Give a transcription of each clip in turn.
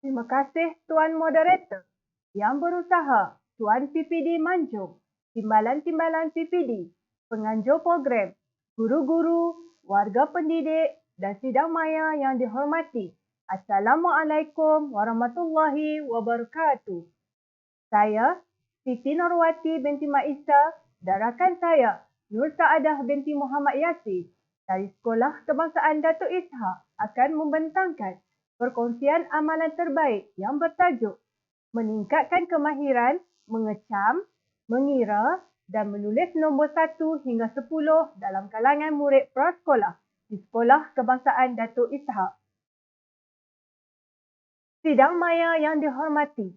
Terima kasih Tuan Moderator yang berusaha, Tuan PPD Manjung, timbalan-timbalan PPD, penganjur program, guru-guru, warga pendidik dan sidang maya yang dihormati. Assalamualaikum warahmatullahi wabarakatuh. Saya, Siti Norwati binti Maisa dan rakan saya, Nur Saadah binti Muhammad Yasin dari Sekolah Kebangsaan Datuk Ishak akan membentangkan perkongsian amalan terbaik yang bertajuk meningkatkan kemahiran mengecam, mengira dan menulis nombor 1 hingga 10 dalam kalangan murid prasekolah di Sekolah Kebangsaan Datuk Ishak. Sidang maya yang dihormati,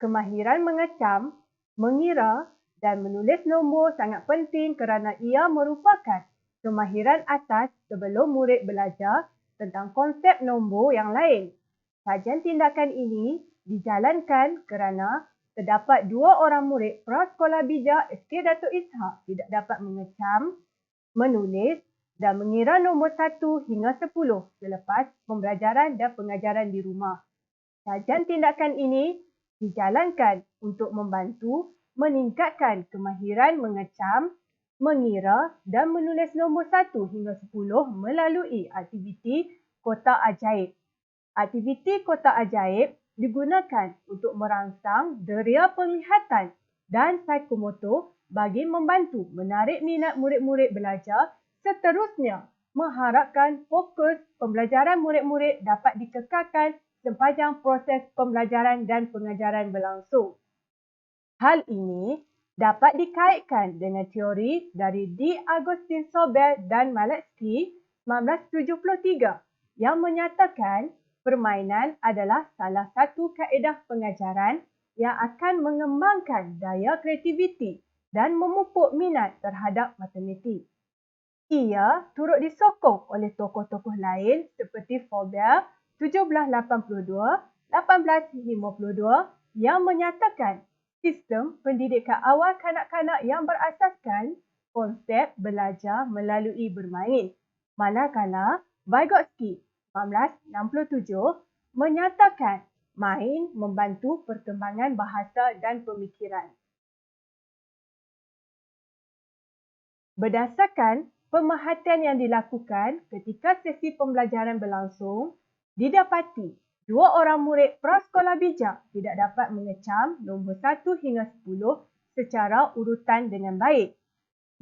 kemahiran mengecam, mengira dan menulis nombor sangat penting kerana ia merupakan kemahiran asas sebelum murid belajar tentang konsep nombor yang lain. Kajian tindakan ini dijalankan kerana terdapat 2 orang murid prasekolah bijak SK Datuk Ishak tidak dapat mengecam, menulis dan mengira nombor 1 hingga 10 selepas pembelajaran dan pengajaran di rumah. Kajian tindakan ini dijalankan untuk membantu meningkatkan kemahiran mengecam, mengira dan menulis nombor 1 hingga 10 melalui aktiviti kotak ajaib. Aktiviti kotak ajaib digunakan untuk merangsang deria penglihatan dan psikomotor bagi membantu menarik minat murid-murid belajar, seterusnya mengharapkan fokus pembelajaran murid-murid dapat dikekalkan sepanjang proses pembelajaran dan pengajaran berlangsung. Hal ini dapat dikaitkan dengan teori dari D. Agustin Sobel dan Maletsky 1973 yang menyatakan permainan adalah salah satu kaedah pengajaran yang akan mengembangkan daya kreativiti dan memupuk minat terhadap matematik. Ia turut disokong oleh tokoh-tokoh lain seperti Froebel 1782-1852 yang menyatakan sistem pendidikan awal kanak-kanak yang berasaskan konsep belajar melalui bermain. Manakala Vygotsky 1967 menyatakan main membantu perkembangan bahasa dan pemikiran. Berdasarkan pemerhatian yang dilakukan ketika sesi pembelajaran berlangsung, didapati 2 orang murid prasekolah bijak tidak dapat mengecam nombor 1 hingga 10 secara urutan dengan baik.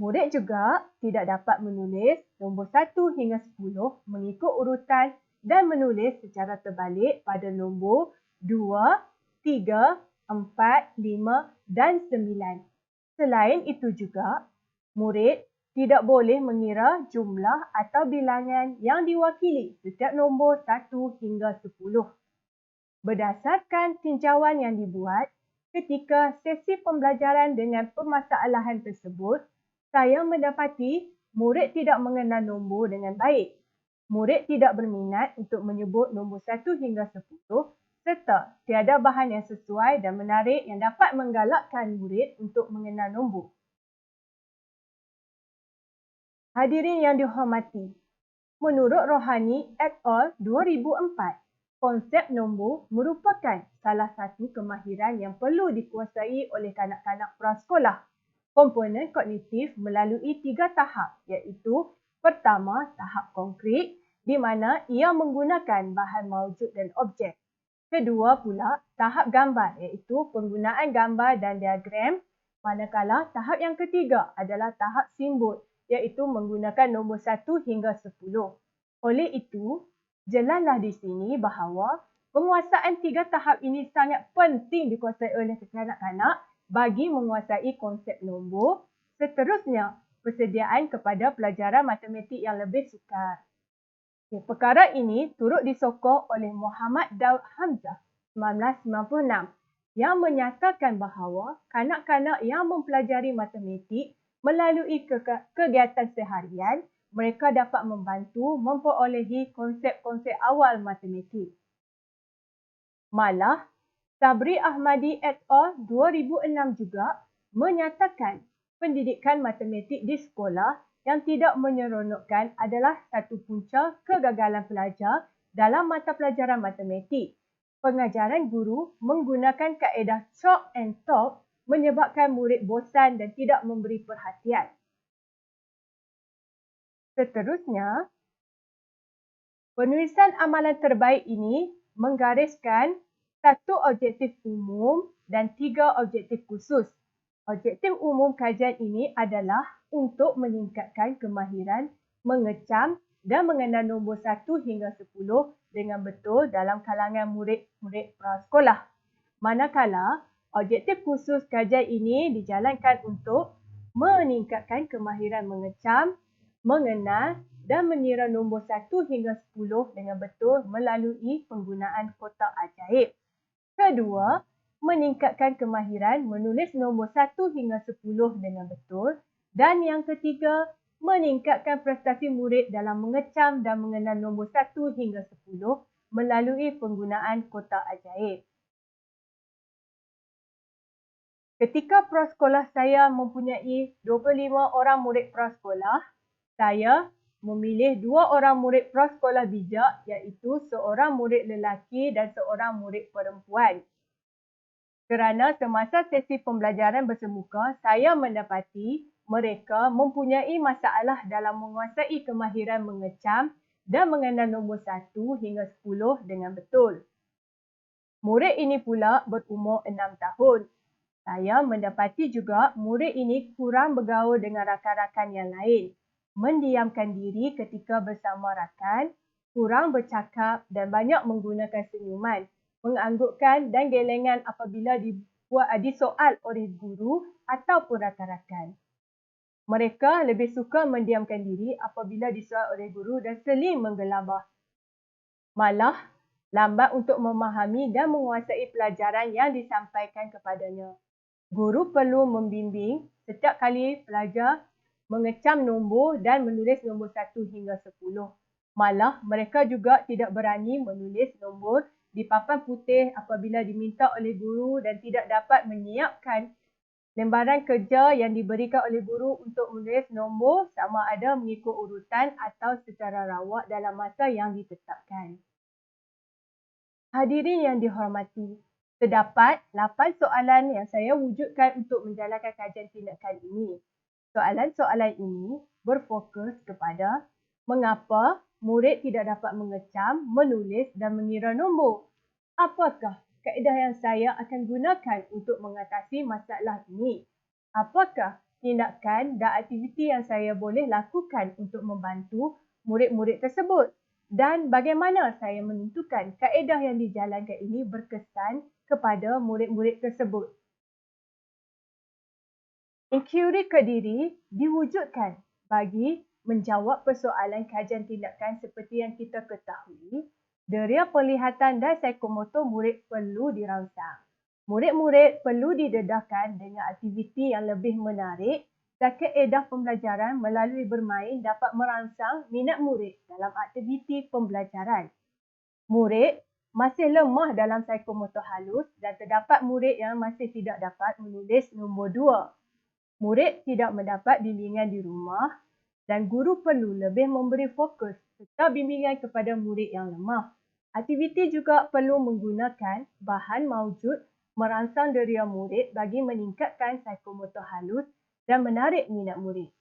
Murid juga tidak dapat menulis nombor 1 hingga 10 mengikut urutan dan menulis secara terbalik pada nombor 2, 3, 4, 5 dan 9. Selain itu juga, murid tidak boleh mengira jumlah atau bilangan yang diwakili setiap nombor 1 hingga 10. Berdasarkan tinjauan yang dibuat ketika sesi pembelajaran dengan permasalahan tersebut, saya mendapati murid tidak mengenal nombor dengan baik. Murid tidak berminat untuk menyebut nombor 1 hingga 10 serta tiada bahan yang sesuai dan menarik yang dapat menggalakkan murid untuk mengenal nombor. Hadirin yang dihormati, menurut Rohani et al. 2004, konsep nombor merupakan salah satu kemahiran yang perlu dikuasai oleh kanak-kanak prasekolah. Komponen kognitif melalui 3 tahap iaitu pertama, tahap konkret di mana ia menggunakan bahan maujud dan objek. Kedua pula, tahap gambar iaitu penggunaan gambar dan diagram. Manakala tahap yang ketiga adalah tahap simbol iaitu menggunakan nombor 1 hingga 10. Oleh itu, jelaslah di sini bahawa penguasaan 3 tahap ini sangat penting dikuasai oleh kanak-kanak bagi menguasai konsep nombor, seterusnya persediaan kepada pelajaran matematik yang lebih sukar. Perkara ini turut disokong oleh Muhammad Daud Hamzah 1996 yang menyatakan bahawa kanak-kanak yang mempelajari matematik melalui kegiatan seharian, mereka dapat membantu memperolehi konsep-konsep awal matematik. Malah, Sabri Ahmadi et al. 2006 juga menyatakan pendidikan matematik di sekolah yang tidak menyeronokkan adalah satu punca kegagalan pelajar dalam mata pelajaran matematik. pengajaran guru menggunakan kaedah chalk and talk menyebabkan murid bosan dan tidak memberi perhatian. Seterusnya, penulisan amalan terbaik ini menggariskan 1 objektif umum dan 3 objektif khusus. Objektif umum kajian ini adalah untuk meningkatkan kemahiran mengecam dan mengenal nombor 1 hingga 10 dengan betul dalam kalangan murid-murid prasekolah. Manakala, objektif khusus kajian ini dijalankan untuk meningkatkan kemahiran mengecam, mengenal dan mengira nombor 1 hingga 10 dengan betul melalui penggunaan kotak ajaib. Kedua, meningkatkan kemahiran menulis nombor 1 hingga 10 dengan betul. Dan yang ketiga, meningkatkan prestasi murid dalam mengecam dan mengenal nombor 1 hingga 10 melalui penggunaan kotak ajaib. Ketika prasekolah saya mempunyai 25 orang murid prasekolah, saya memilih 2 orang murid prasekolah bijak iaitu seorang murid lelaki dan seorang murid perempuan. Kerana semasa sesi pembelajaran bersemuka, saya mendapati mereka mempunyai masalah dalam menguasai kemahiran mengecam dan mengenal nombor 1 hingga 10 dengan betul. Murid ini pula berumur 6 tahun. Saya mendapati juga murid ini kurang bergaul dengan rakan-rakan yang lain, mendiamkan diri ketika bersama rakan, kurang bercakap dan banyak menggunakan senyuman, menganggukkan dan gelengan apabila disoal oleh guru ataupun rakan-rakan. Mereka lebih suka mendiamkan diri apabila disoal oleh guru dan seling menggelabah. Malah, lambat untuk memahami dan menguasai pelajaran yang disampaikan kepadanya. Guru perlu membimbing setiap kali pelajar mengecam nombor dan menulis nombor 1 hingga 10. Malah, mereka juga tidak berani menulis nombor di papan putih apabila diminta oleh guru dan tidak dapat menyiapkan lembaran kerja yang diberikan oleh guru untuk menulis nombor sama ada mengikut urutan atau secara rawak dalam masa yang ditetapkan. Hadirin yang dihormati, terdapat 8 soalan yang saya wujudkan untuk menjalankan kajian tindakan ini. Soalan-soalan ini berfokus kepada mengapa murid tidak dapat mengecam, menulis dan mengira nombor. Apakah kaedah yang saya akan gunakan untuk mengatasi masalah ini? Apakah tindakan dan aktiviti yang saya boleh lakukan untuk membantu murid-murid tersebut? Dan bagaimana saya menentukan kaedah yang dijalankan ini berkesan kepada murid-murid tersebut? Inkuari Kediri diwujudkan bagi menjawab persoalan kajian tindakan seperti yang kita ketahui. Deria penglihatan dan psikomotor murid perlu dirangsang. Murid-murid perlu didedahkan dengan aktiviti yang lebih menarik dan kaedah pembelajaran melalui bermain dapat merangsang minat murid dalam aktiviti pembelajaran. Murid masih lemah dalam psikomotor halus dan terdapat murid yang masih tidak dapat menulis nombor 2. Murid tidak mendapat bimbingan di rumah dan guru perlu lebih memberi fokus serta bimbingan kepada murid yang lemah. Aktiviti juga perlu menggunakan bahan maujud merangsang deria murid bagi meningkatkan psikomotor halus dan menarik minat murid.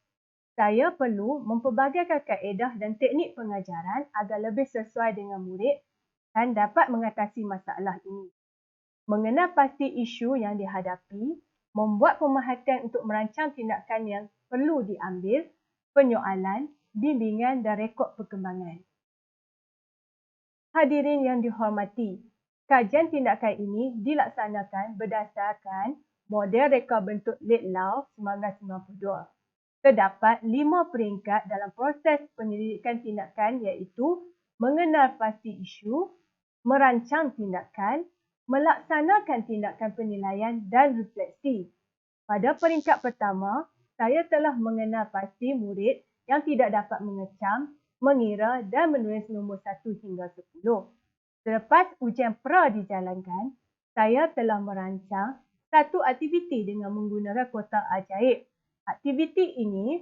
Saya perlu mempelbagaikan kaedah dan teknik pengajaran agar lebih sesuai dengan murid dan dapat mengatasi masalah ini. Mengenal pasti isu yang dihadapi, membuat pemerhatian untuk merancang tindakan yang perlu diambil, penyoalan, bimbingan dan rekod perkembangan. Hadirin yang dihormati, kajian tindakan ini dilaksanakan berdasarkan model reka bentuk Lidlow 1992. Terdapat 5 peringkat dalam proses penyelidikan tindakan iaitu mengenal pasti isu, merancang tindakan, melaksanakan tindakan penilaian dan refleksi. Pada peringkat pertama, saya telah mengenal pasti murid yang tidak dapat mengecam, mengira dan menulis nombor 1 hingga 10. Selepas ujian pra dijalankan, saya telah merancang satu aktiviti dengan menggunakan kotak ajaib. Aktiviti ini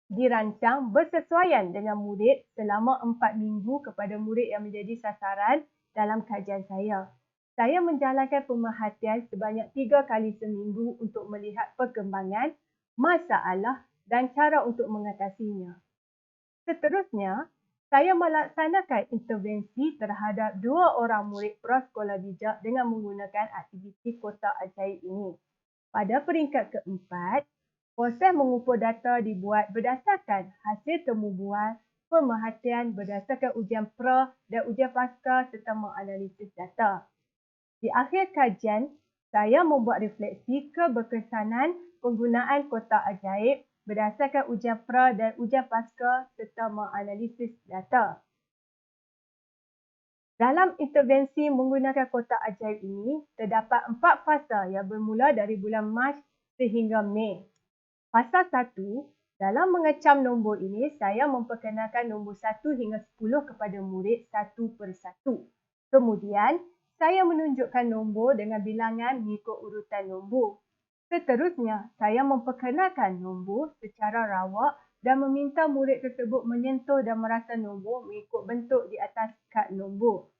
dirancang bersesuaian dengan murid selama 4 minggu kepada murid yang menjadi sasaran dalam kajian saya. saya menjalankan pemerhatian sebanyak 3 kali seminggu untuk melihat perkembangan, masalah dan cara untuk mengatasinya. Seterusnya, saya melaksanakan intervensi terhadap 2 orang murid prasekolah bijak dengan menggunakan aktiviti kotak ajaib ini. Pada peringkat keempat, proses mengumpul data dibuat berdasarkan hasil temubual, pemerhatian berdasarkan ujian pra dan ujian pasca serta menganalisis data. Di akhir kajian, saya membuat refleksi keberkesanan penggunaan kotak ajaib berdasarkan ujian pra dan ujian pasca serta menganalisis data. Dalam intervensi menggunakan kotak ajaib ini, terdapat 4 fasa yang bermula dari bulan Mac sehingga Mei. Fasa 1, dalam mengecam nombor ini, saya memperkenalkan nombor 1 hingga 10 kepada murid satu persatu. Kemudian, saya menunjukkan nombor dengan bilangan mengikut urutan nombor. Seterusnya, saya memperkenalkan nombor secara rawak dan meminta murid tersebut menyentuh dan merasa nombor mengikut bentuk di atas kad nombor.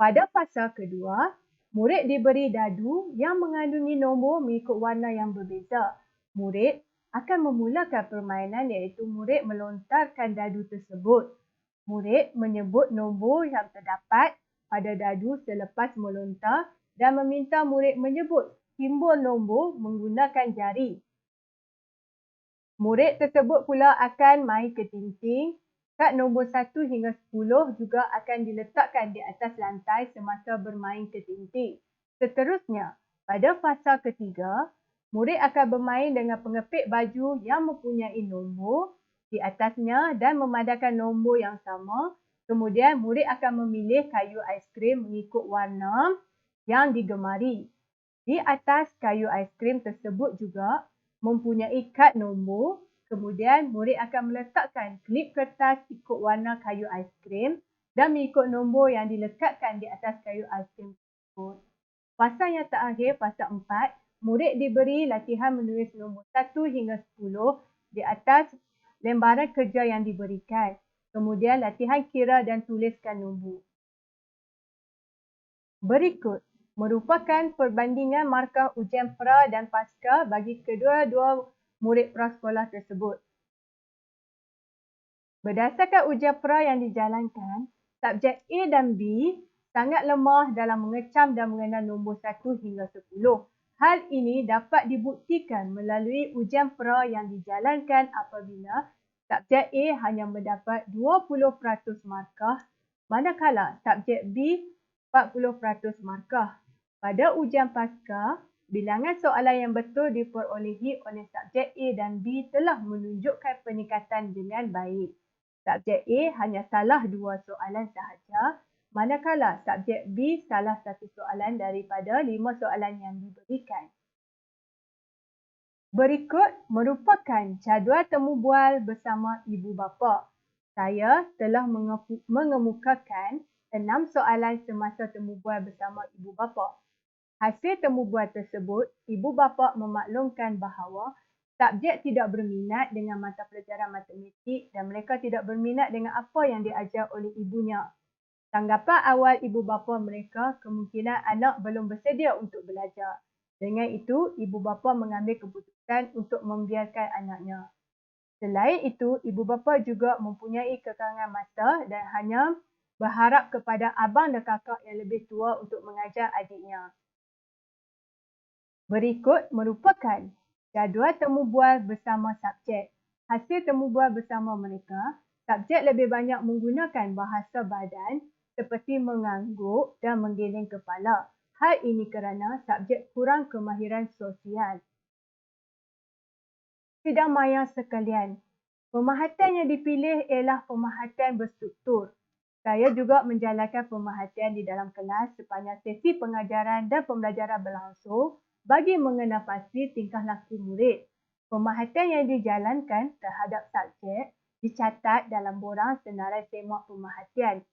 Pada fasa kedua, murid diberi dadu yang mengandungi nombor mengikut warna yang berbeza. Murid akan memulakan permainan iaitu murid melontarkan dadu tersebut. Murid menyebut nombor yang terdapat pada dadu selepas melontar dan meminta murid menyebut simbol nombor menggunakan jari. Murid tersebut pula akan main ketinting. Kad nombor 1 hingga 10 juga akan diletakkan di atas lantai semasa bermain ketinting. Seterusnya, pada fasa ketiga, murid akan bermain dengan pengepit baju yang mempunyai nombor di atasnya dan memandangkan nombor yang sama. Kemudian, murid akan memilih kayu aiskrim mengikut warna yang digemari. Di atas kayu aiskrim tersebut juga mempunyai kad nombor. Kemudian, murid akan meletakkan klip kertas ikut warna kayu aiskrim dan mengikut nombor yang dilekatkan di atas kayu aiskrim tersebut. Fasa yang terakhir, fasa 4, murid diberi latihan menulis nombor 1 hingga 10 di atas lembaran kerja yang diberikan. Kemudian, latihan kira dan tuliskan nombor. Berikut merupakan perbandingan markah ujian pra dan pasca bagi kedua-dua murid prasekolah tersebut. Berdasarkan ujian pra yang dijalankan, subjek A dan B sangat lemah dalam mengecam dan mengenal nombor 1 hingga 10. Hal ini dapat dibuktikan melalui ujian pra yang dijalankan apabila subjek A hanya mendapat 20% markah, manakala subjek B 40% markah. Pada ujian pasca, bilangan soalan yang betul diperolehi oleh subjek A dan B telah menunjukkan peningkatan dengan baik. Subjek A hanya salah 2 soalan sahaja, manakala subjek B salah 1 soalan daripada 5 soalan yang diberikan. Berikut merupakan jadual temu bual bersama ibu bapa. Saya telah mengemukakan 6 soalan semasa temu bual bersama ibu bapa. Hasil temu bual tersebut, ibu bapa memaklumkan bahawa subjek tidak berminat dengan mata pelajaran matematik dan mereka tidak berminat dengan apa yang diajar oleh ibunya. Tanggapan awal ibu bapa mereka kemungkinan anak belum bersedia untuk belajar. Dengan itu, ibu bapa mengambil keputusan untuk membiarkan anaknya. Selain itu, ibu bapa juga mempunyai kekurangan masa dan hanya berharap kepada abang dan kakak yang lebih tua untuk mengajar adiknya. Berikut merupakan jadual temu bual bersama subjek. Hasil temu bual bersama mereka, subjek lebih banyak menggunakan bahasa badan seperti mengangguk dan menggeleng kepala. Hal ini kerana subjek kurang kemahiran sosial. Sidang maya sekalian, pemerhatian yang dipilih ialah pemerhatian berstruktur. Saya juga menjalankan pemerhatian di dalam kelas sepanjang sesi pengajaran dan pembelajaran berlangsung bagi mengenal pasti tingkah laku murid. Pemerhatian yang dijalankan terhadap subjek dicatat dalam borang senarai semak pemerhatian.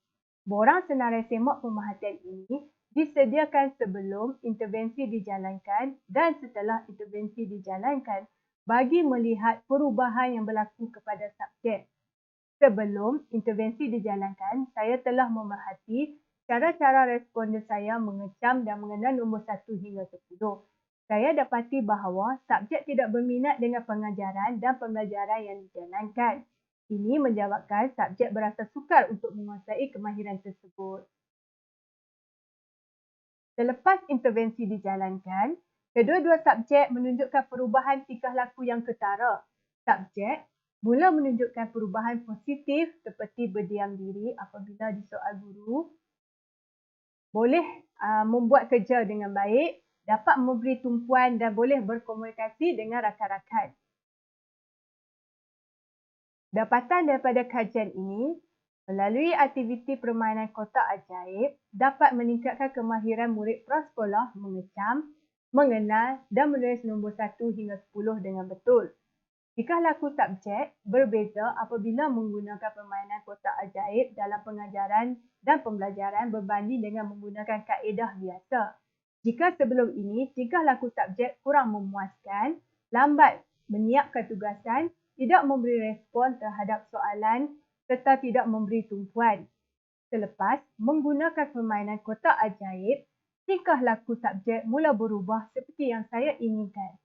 Borang senarai semak pemerhatian ini disediakan sebelum intervensi dijalankan dan setelah intervensi dijalankan bagi melihat perubahan yang berlaku kepada subjek. Sebelum intervensi dijalankan, saya telah memerhati cara-cara responden saya mengecam dan mengenal nombor 1 hingga 10. Saya dapati bahawa subjek tidak berminat dengan pengajaran dan pembelajaran yang dijalankan. Ini menyebabkan subjek berasa sukar untuk menguasai kemahiran tersebut. Selepas intervensi dijalankan, kedua-dua subjek menunjukkan perubahan tingkah laku yang ketara. Subjek mula menunjukkan perubahan positif seperti berdiam diri apabila disoal guru, boleh membuat kerja dengan baik, dapat memberi tumpuan dan boleh berkomunikasi dengan rakan-rakan. Dapatan daripada kajian ini, melalui aktiviti permainan kotak ajaib dapat meningkatkan kemahiran murid prasekolah mengecam, mengenal dan menulis nombor 1 hingga 10 dengan betul. Tingkah laku subjek berbeza apabila menggunakan permainan kotak ajaib dalam pengajaran dan pembelajaran berbanding dengan menggunakan kaedah biasa. Jika sebelum ini tingkah laku subjek kurang memuaskan, lambat menyiapkan tugasan, tidak memberi respon terhadap soalan serta tidak memberi tumpuan. Selepas menggunakan permainan kotak ajaib, tingkah laku subjek mula berubah seperti yang saya inginkan.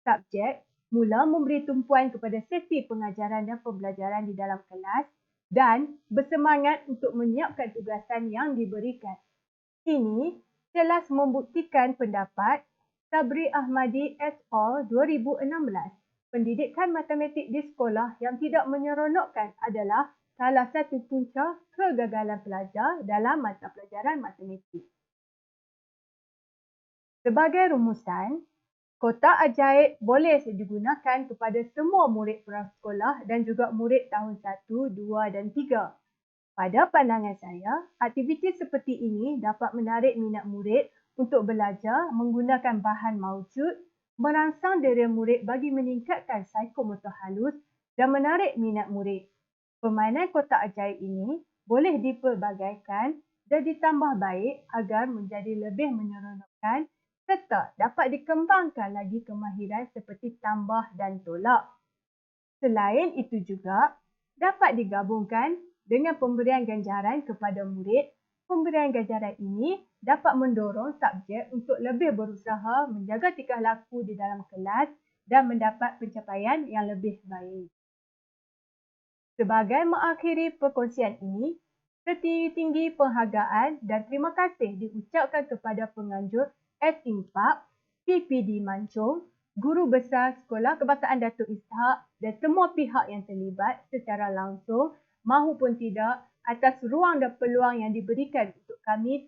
Subjek mula memberi tumpuan kepada sesi pengajaran dan pembelajaran di dalam kelas dan bersemangat untuk menyiapkan tugasan yang diberikan. Ini jelas membuktikan pendapat Sabri Ahmadi et al. 2016. Pendidikan matematik di sekolah yang tidak menyeronokkan adalah salah satu punca kegagalan pelajar dalam mata pelajaran matematik. Sebagai rumusan, kotak ajaib boleh digunakan kepada semua murid prasekolah dan juga murid tahun 1, 2 dan 3. Pada pandangan saya, aktiviti seperti ini dapat menarik minat murid untuk belajar menggunakan bahan maujud, merangsang diri murid bagi meningkatkan psikomotor halus dan menarik minat murid. Permainan kotak ajaib ini boleh dipelbagaikan dan ditambah baik agar menjadi lebih menyeronokkan serta dapat dikembangkan lagi kemahiran seperti tambah dan tolak. Selain itu juga, dapat digabungkan dengan pemberian ganjaran kepada murid. Pemberian ganjaran ini dapat mendorong subjek untuk lebih berusaha menjaga tingkah laku di dalam kelas dan mendapat pencapaian yang lebih baik. Sebagai mengakhiri perkongsian ini, setinggi-tinggi penghargaan dan terima kasih diucapkan kepada penganjur S-Impak, PPD Mancung, Guru Besar Sekolah Kebangsaan Datuk Ishak dan semua pihak yang terlibat secara langsung mahupun tidak atas ruang dan peluang yang diberikan untuk kami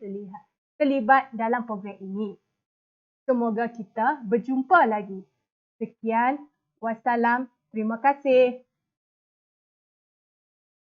terlibat dalam program ini. Semoga kita berjumpa lagi. Sekian, wassalam, terima kasih.